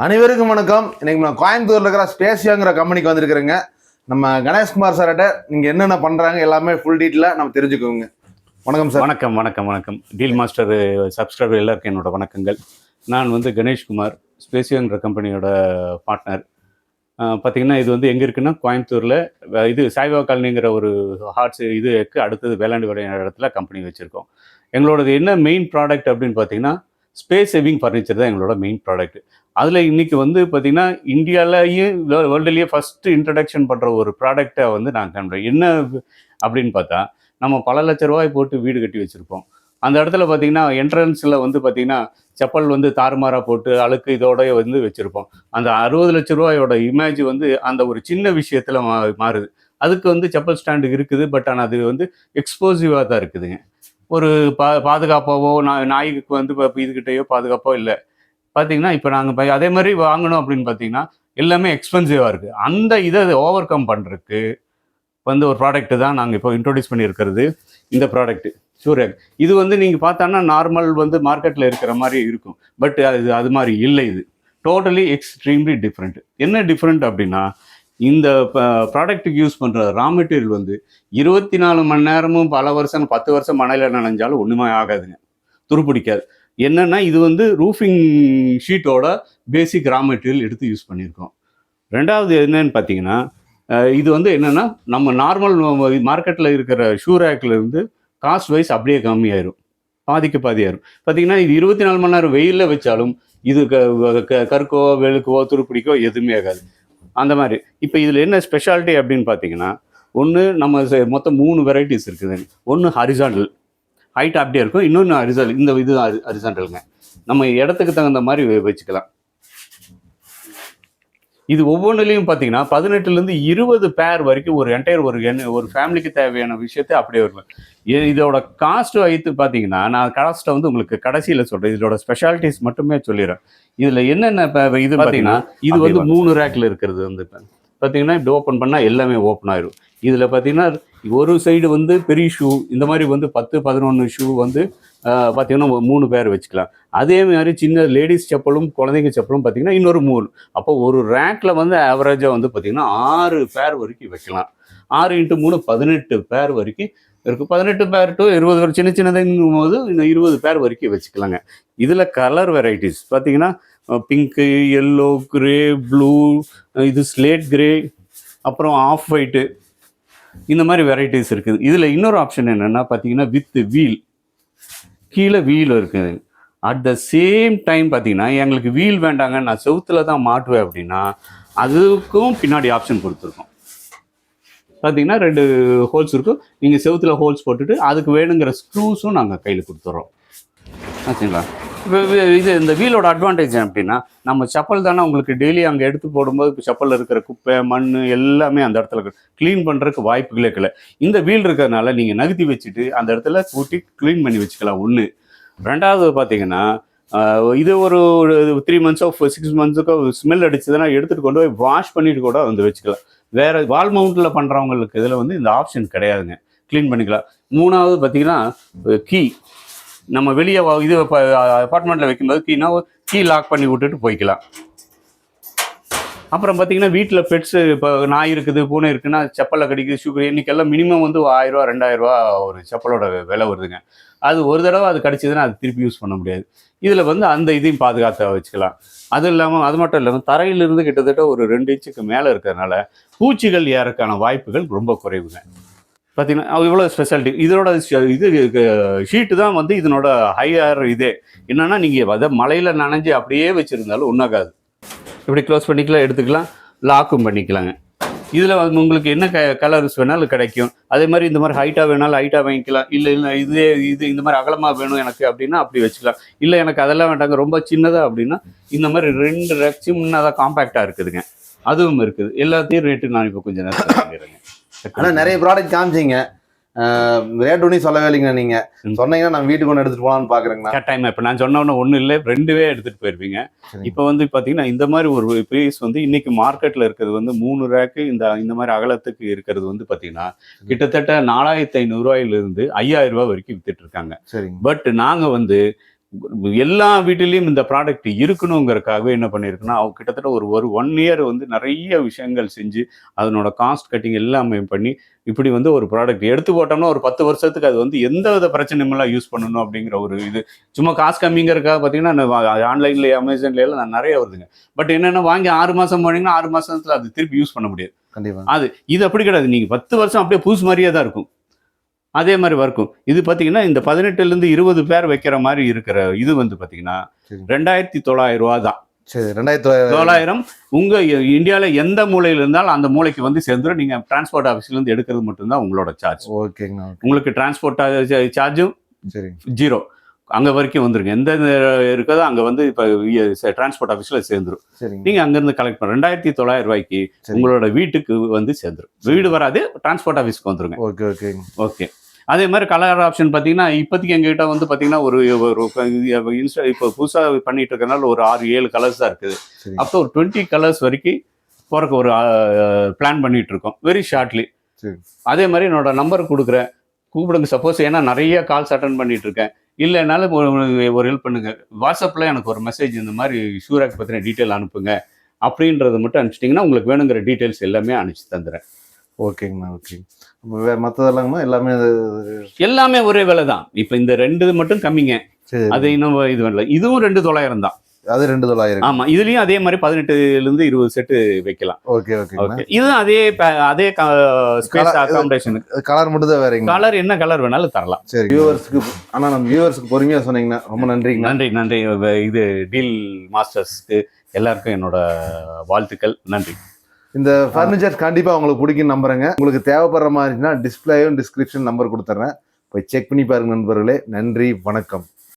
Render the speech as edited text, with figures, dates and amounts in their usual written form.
அனைவருக்கும் வணக்கம். இன்னைக்கு நான் கோயம்புத்தூர்ல இருக்கிற ஸ்பேசியாங்கிற கம்பெனிக்கு வந்திருக்கிறேங்க. நம்ம கணேஷ்குமார் சார்கிட்ட நீங்க என்னென்ன பண்றாங்க எல்லாமே ஃபுல் டீட்டெயிலாக நம்ம தெரிஞ்சுக்கோங்க. வணக்கம் சார். வணக்கம் வணக்கம் வணக்கம். டீல் மாஸ்டர் சப்ஸ்கிரைபர் எல்லாருக்கும் என்னோட வணக்கங்கள். நான் கணேஷ்குமார், ஸ்பேசியோங்கிற கம்பெனியோட பார்ட்னர். பார்த்தீங்கன்னா இது எங்கே இருக்குன்னா கோயம்புத்தூரில் இது சாய்வா காலனிங்கிற ஒரு ஹார்ட்ஸ் இதுக்கு அடுத்தது வேளாண்டி வடைய இடத்துல கம்பெனி வச்சுருக்கோம். எங்களோடது என்ன மெயின் ப்ராடக்ட் அப்படின்னு பார்த்தீங்கன்னா ஸ்பேஸ் சேவிங் ஃபர்னிச்சர் தான் எங்களோட மெயின் ப்ராடக்ட். அதில் இன்றைக்கி பார்த்தீங்கன்னா இந்தியாவிலேயும் வேர்ல்டுலேயே ஃபஸ்ட்டு இன்ட்ரடக்ஷன் பண்ணுற ஒரு ப்ராடக்டை நான் காண்பேன். என்ன அப்படின்னு பார்த்தா, நம்ம பல லட்ச ரூபாய் போட்டு வீடு கட்டி வச்சுருப்போம். அந்த இடத்துல பார்த்தீங்கன்னா என்ட்ரன்ஸில் பார்த்தீங்கன்னா செப்பல் தாறுமாறாக போட்டு அழுக்கு இதோட வச்சுருப்போம். அந்த 60 லட்ச ரூபாயோட இமேஜ் அந்த ஒரு சின்ன விஷயத்தில் மாறுது. அதுக்கு செப்பல் ஸ்டாண்டு இருக்குது, பட் ஆனால் அது எக்ஸ்போசிவாக தான் இருக்குதுங்க. ஒரு பாதுகாப்பாவோ நாய்க்கு இப்போ இதுகிட்டையோ பாதுகாப்போ இல்லை. பார்த்தீங்கன்னா இப்போ நாங்கள் அதே மாதிரி வாங்கணும் அப்படின்னு பார்த்தீங்கன்னா எல்லாமே எக்ஸ்பென்சிவாக இருக்குது. அந்த இதை ஓவர் கம் பண்ணுறதுக்கு ஒரு ப்ராடக்ட்டு தான் நாங்கள் இப்போ இன்ட்ரோடியூஸ் பண்ணியிருக்கிறது. இந்த ப்ராடக்ட்டு சூர்யா இது நீங்கள் பார்த்தான்னா நார்மல் மார்க்கெட்டில் இருக்கிற மாதிரி இருக்கும், பட் அது மாதிரி இல்லை. இது டோட்டலி எக்ஸ்ட்ரீம்லி டிஃப்ரெண்ட். என்ன டிஃப்ரெண்ட் அப்படின்னா, இந்த ப்ராடக்ட்டுக்கு யூஸ் பண்ணுற ரா மெட்டீரியல் 24 மணி நேரமும் பல வருஷம் 10 வருஷம் மணலில் நனைஞ்சாலும் ஒன்றுமே ஆகாதுங்க, துருப்பிடிக்காது. என்னென்னா இது ரூஃபிங் ஷீட்டோட பேசிக் ரா மெட்டீரியல் எடுத்து யூஸ் பண்ணியிருக்கோம். ரெண்டாவது என்னன்னு பார்த்தீங்கன்னா, இது என்னென்னா நம்ம நார்மல் மார்க்கெட்டில் இருக்கிற ஷூ ரேக்லேருந்து காஸ்ட் வைஸ் அப்படியே கம்மியாயிரும், பாதிக்கு பாதியாயிரும். பார்த்தீங்கன்னா இது 24 மணி நேரம் வெயிலில் வச்சாலும் இது கருக்கோ வெளுக்கோ துருப்பிடிக்கோ எதுவுமே ஆகாது. அந்த மாதிரி இப்போ இதில் என்ன ஸ்பெஷாலிட்டி அப்படின்னு பார்த்தீங்கன்னா, ஒன்று நம்ம மொத்தம் 3 வெரைட்டிஸ் இருக்குது. ஒன்று ஹரிசாண்டல், ஹைட் அப்படியே இருக்கும். இன்னொன்று ஹரிசாண்டல், இது ஹரிசாண்டலுங்க. நம்ம இடத்துக்கு தகுந்த மாதிரி வச்சுக்கலாம். இது ஒவ்வொன்றுலையும் பார்த்தீங்கன்னா 18லேருந்து 20 பேர் வரைக்கும் ஒரு என்டையர் ஒரு ஃபேமிலிக்கு தேவையான விஷயத்தை அப்படியே இருக்கும். இதோட காஸ்ட் வைத்து பார்த்தீங்கன்னா, நான் காஸ்ட்டை உங்களுக்கு கடைசியில் சொல்கிறேன். இதோட ஸ்பெஷாலிட்டிஸ் மட்டுமே சொல்லிடுறேன். இதில் என்னென்ன இப்போ இது பார்த்தீங்கன்னா, இது 3 ரேக்கில் இருக்கிறது இப்போ பார்த்தீங்கன்னா இப்படி ஓப்பன் பண்ணால் எல்லாமே ஓப்பன் ஆயிடும். இதில் பார்த்தீங்கன்னா ஒரு சைடு பெரிய ஷூ, இந்த மாதிரி 10-11 ஷூ பார்த்தீங்கன்னா 3 பேர் வச்சுக்கலாம். அதே மாதிரி சின்ன லேடிஸ் செப்பலும் குழந்தைங்க செப்பலும் பார்த்தீங்கன்னா இன்னொரு 3. அப்போ ஒரு ரேக்கில் ஆவரேஜாக பார்த்தீங்கன்னா 6 பேர் வரைக்கும் வைக்கலாம். 6 × 3 18 பேர் வரைக்கும் இருக்குது. 18 பேர் டு 20 பேர், சின்ன சின்னதுங்கும் போது இன்னும் 20 பேர் வரைக்கும் வச்சுக்கலாங்க. இதில் கலர் வெரைட்டிஸ் பார்த்தீங்கன்னா பிங்க்கு, எல்லோ, கிரே, ப்ளூ, இது ஸ்லேட் கிரே, அப்புறம் ஆஃப் ஒயிட்டு, இந்த மாதிரி வெரைட்டிஸ் இருக்குது. இதில் இன்னொரு ஆப்ஷன் என்னென்னா பார்த்தீங்கன்னா வித் வீல், கீழே வீல் இருக்குது. அட் த சேம் டைம் பார்த்தீங்கன்னா எங்களுக்கு வீல் வேண்டாங்க, நான் செவுத்தில் தான் மாட்டுவேன் அப்படின்னா அதுக்கும் பின்னாடி ஆப்ஷன் கொடுத்துருக்கோம். பார்த்தீங்கன்னா 2 ஹோல்ஸ் இருக்கும். நீங்கள் செவுத்தில் ஹோல்ஸ் போட்டுட்டு அதுக்கு வேணுங்கிற ஸ்க்ரூஸும் நாங்கள் கையில் கொடுத்துட்றோம். ஆச்சுங்களா? இப்போ இந்த வீலோட அட்வான்டேஜ் அப்படின்னா, நம்ம செப்பல் தானே உங்களுக்கு டெய்லி அங்கே எடுத்து போடும்போது இப்போ செப்பலில் இருக்கிற குப்பை மண் எல்லாமே அந்த இடத்துல க்ளீன் பண்ணுறதுக்கு வாய்ப்புகளே இல்லை. இந்த வீல் இருக்கிறதுனால நீங்கள் நகர்த்தி வச்சுட்டு அந்த இடத்துல கூட்டி க்ளீன் பண்ணி வச்சுக்கலாம். ஒன்று. ரெண்டாவது பார்த்தீங்கன்னா, இது ஒரு 3 மந்த்ஸோ 6 மந்த்ஸுக்கோ ஸ்மெல் அடிச்சதுன்னா எடுத்துகிட்டு கொண்டு போய் வாஷ் பண்ணிட்டு கூட வச்சுக்கலாம். வேறு வால் மவுண்டில் பண்ணுறவங்களுக்கு இதில் இந்த ஆப்ஷன் கிடையாதுங்க, க்ளீன் பண்ணிக்கலாம். மூணாவது பார்த்தீங்கன்னா கீ, நம்ம வெளியே இது அப்பார்ட்மெண்ட்டில் வைக்கும்போது கீ லாக் பண்ணி விட்டுட்டு போய்க்கலாம். அப்புறம் பார்த்தீங்கன்னா வீட்டில் பெட்ஸு, இப்போ நாய் இருக்குது, பூனை இருக்குன்னா செப்பலில் கடிக்குது, ஷூ இன்றைக்கெல்லாம் மினிமம் 1000 ரூபா 2000 ரூபா ஒரு செப்பலோட விலை வருதுங்க. அது ஒரு தடவை அது கடிச்சதுன்னா அது திருப்பி யூஸ் பண்ண முடியாது. இதில் அந்த இதையும் பாதுகாத்து வச்சுக்கலாம். அது மட்டும் இல்லாமல் தரையிலிருந்து கிட்டத்தட்ட ஒரு 2 இன்ச்சுக்கு மேலே இருக்கிறதுனால பூச்சிகள் ஏறக்கான வாய்ப்புகள் ரொம்ப குறைவுங்க. பார்த்தீங்கன்னா இவ்வளோ ஸ்பெஷாலிட்டி. இதோட இது ஷீட்டு தான் இதனோட ஹையர் இதே. என்னென்னா நீங்கள் மலையில் நனைஞ்சு அப்படியே வச்சுருந்தாலும் ஒன்றாகாது. இப்படி க்ளோஸ் பண்ணிக்கலாம், எடுத்துக்கலாம், லாக்கும் பண்ணிக்கலாங்க. இதில் உங்களுக்கு என்ன கலர்ஸ் வேணாலும் கிடைக்கும். அதே மாதிரி இந்த மாதிரி ஹைட்டாக வேணாலும் ஹைட்டாக வாங்கிக்கலாம். இல்லை இது இந்த மாதிரி அகலமாக வேணும் எனக்கு அப்படின்னா அப்படி வச்சுக்கலாம். இல்லை எனக்கு அதெல்லாம் வேண்டாங்க, ரொம்ப சின்னதாக அப்படின்னா இந்த மாதிரி 2 ரேக் சின்னதாக காம்பேக்டாக இருக்குதுங்க, அதுவும் இருக்குது. எல்லாத்தையும் ரேட்டு நான் இப்போ கொஞ்சம் நேரம் சொல்லிடுறேங்க. ஆனால் நிறைய ப்ராடக்ட் காமிச்சிங்க, ரேட் ஒன்றும் சொல்லவே இல்லைங்க. நீங்கள் சொன்னீங்கன்னா நான் வீட்டுக்கு ஒன்று எடுத்துகிட்டு போகலான்னு பார்க்குறேங்கண்ணா. கட்டாயமாக இப்போ நான் சொன்ன ஒன்றும் இல்லை, 2வே எடுத்துகிட்டு போயிருப்பீங்க. இப்போ பார்த்தீங்கன்னா இந்த மாதிரி ஒரு ப்ரைஸ் இன்றைக்கி மார்க்கெட்டில் இருக்கிறது 3 ரேக்கு இந்த மாதிரி அகலத்துக்கு இருக்கிறது பார்த்தீங்கன்னா கிட்டத்தட்ட 4500 ரூபாயிலிருந்து 5000 ரூபா வரைக்கும் விற்றுட்ருக்காங்க. சரி. பட் நாங்கள் எல்லா வீட்டிலையும் இந்த ப்ராடக்ட் இருக்கணுங்கிறதுக்காகவே என்ன பண்ணியிருக்குன்னா அவங்க கிட்டத்தட்ட ஒரு 1 இயர் வந்து நிறைய விஷயங்கள் செஞ்சு அதனோட காஸ்ட் கட்டிங் எல்லாமே பண்ணி இப்படி வந்து ஒரு ப்ராடக்ட் எடுத்து போட்டோம்னா ஒரு 10 வருஷத்துக்கு அது வந்து எந்த வித பிரச்சனையுமெல்லாம் யூஸ் பண்ணணும் அப்படிங்கிற ஒரு இது சும்மா காசு கம்மிங்கிறதுக்காக பார்த்தீங்கன்னா ஆன்லைன்ல அமேசான்ல எல்லாம் நிறைய வருதுங்க. பட் என்னன்னா வாங்கி 6 மாசம் போனீங்கன்னா 6 மாசத்துல அது திருப்பி யூஸ் பண்ண முடியாது. கண்டிப்பா. இது அப்படி கிடையாது. நீங்க 10 வருஷம் அப்படியே புதுசு மாதிரியே தான் இருக்கும். அதே மாதிரி இருக்கும். இது பார்த்தீங்கன்னா இந்த 18லேருந்து 20 பேர் வைக்கிற மாதிரி இருக்கிற இது வந்து பார்த்தீங்கன்னா சரி. 2,900 ரூபா தான். சரி 2000 9,000 உங்க இந்தியாவில் எந்த மூலையில் இருந்தாலும் அந்த மூலைக்கு வந்து சேர்ந்துடும். நீங்க டிரான்ஸ்போர்ட் ஆஃபீஸ்லேருந்து எடுக்கிறது மட்டும்தான் உங்களோட சார்ஜ். ஓகேங்கண்ணா. உங்களுக்கு டிரான்ஸ்போர்ட் சார்ஜும் சரி 0 அங்கே வரைக்கும் வந்துருங்க. எந்த இருக்கதோ அங்கே வந்து இப்போ டிரான்ஸ்போர்ட் ஆஃபீஸில் சேர்ந்துடும். சரிங்க. நீங்கள் அங்கேருந்து கலெக்ட் பண்ண 2,900 ரூபாய்க்கு சரி. உங்களோட வீட்டுக்கு வந்து சேர்ந்துடும். வீடு வராது, டிரான்ஸ்போர்ட் ஆஃபீஸ்க்கு வந்துருங்க. ஓகே ஓகேங்க. ஓகே. அதே மாதிரி கலர் ஆப்ஷன் பார்த்தீங்கன்னா இப்போதைக்கு எங்ககிட்ட வந்து பார்த்தீங்கன்னா ஒரு இப்போ புதுசாக பண்ணிட்டு இருக்கனால ஒரு 6-7 கலர்ஸ் தான் இருக்குது. சரி அப்போ ஒரு 20 கலர்ஸ் வரைக்கும் போறக்கு ஒரு பிளான் பண்ணிட்டு இருக்கோம் வெரி ஷார்ட்லி. சரி அதே மாதிரி என்னோட நம்பர் கொடுக்குறேன், கூப்பிடுங்க. சப்போஸ் ஏன்னா நிறைய கால்ஸ் அட்டன் பண்ணிட்டு இருக்கேன், இல்லைனாலும் ஒரு ஹெல்ப் பண்ணுங்க. வாட்ஸ்அப்பில் எனக்கு ஒரு மெசேஜ் இந்த மாதிரி ஷூராக் பற்றின டீட்டெயில் அனுப்புங்க அப்படின்றத மட்டும் அனுப்பிச்சிட்டிங்கன்னா உங்களுக்கு வேணுங்கிற டீட்டெயில்ஸ் எல்லாமே அனுப்பிச்சு தந்துடுறேன். ஓகேங்கண்ணா. ஓகே. மற்றதெல்லாங்கண்ணா எல்லாமே ஒரே விலை தான். இப்போ இந்த 2 மட்டும் கம்மிங்க. சரி. அது இன்னும் இது வரல. இதுவும் 2,900 தான். அது 2,900. ஆமா, இதுலயும் அதே மாதிரி 18லேருந்து 20 செட்டு வைக்கலாம். Okay okay. இதுவும் அதே ஸ்பேஸ் அகாமடேஷன். கலர் மட்டும் தான் வேறங்க. கலர் என்ன கலர் வேணாலும் தரலாம். சரி. வியூவர்ஸ்க்கு ஆனா நம்ம வியூவர்ஸ்க்கு பொறுமையா சொன்னீங்கன்னா ரொம்ப நன்றிங்க. நன்றி. இது டீல் மாஸ்டர்ஸ்க்கு எல்லாருக்கும் என்னோட வாழ்த்துக்கள். நன்றி. இந்த ஃபர்னிச்சர்ஸ் கண்டிப்பா உங்களுக்கு பிடிக்கும் நம்புறேங்க. உங்களுக்கு தேவைப்படுற மாதிரினா டிஸ்பிளேயும் டிஸ்கிரிப்ஷன் நம்பர் கொடுத்துட்றேன், போய் செக் பண்ணி பாருங்க நண்பர்களே. நன்றி, வணக்கம்.